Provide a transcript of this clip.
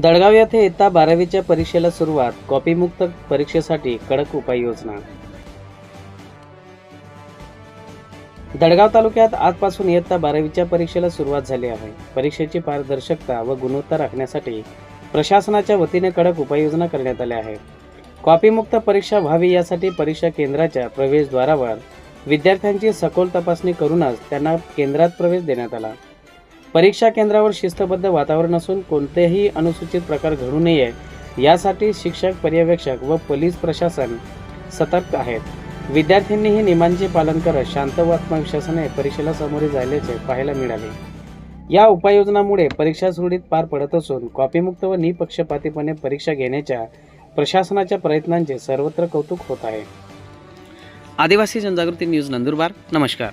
दडगाव येथे इयत्ता 12वीच्या परीक्षेला सुरुवात. कॉपीमुक्त परीक्षेसाठी कडक उपाययोजना. दडगाव तालुक्यात आजपासून इयत्ता 12वीच्या परीक्षेला सुरुवात झाली आहे. परीक्षेची पारदर्शकता व गुणवत्ता राखण्यासाठी प्रशासनाच्या वतीने कडक उपाययोजना करण्यात आल्या आहेत. कॉपीमुक्त परीक्षा व्हावी यासाठी परीक्षा केंद्राच्या प्रवेशद्वारावर विद्यार्थ्यांची सखोल तपासणी करूनच त्यांना केंद्रात प्रवेश देण्यात आला. परीक्षा केंद्रावर शिस्तबद्ध वातावरण असून कोणतेही अनुचित प्रकार घडू नये यासाठी शिक्षक, पर्यवेक्षक व पोलीस प्रशासन सतर्क आहेत. विद्यार्थ्यांनीही नियमांचे पालन करत शांत व आत्मविश्वासाने परीक्षेला सामोरे जायल्याचे पाहायला मिळाले. या उपाययोजनामुळे परीक्षा सुरळीत पार पडत असून कॉपीमुक्त व निपक्षपातीपणे परीक्षा घेण्याच्या प्रशासनाच्या प्रयत्नांचे सर्वत्र कौतुक होत आहे. आदिवासी जनजागृती न्यूज नंदुरबार. नमस्कार.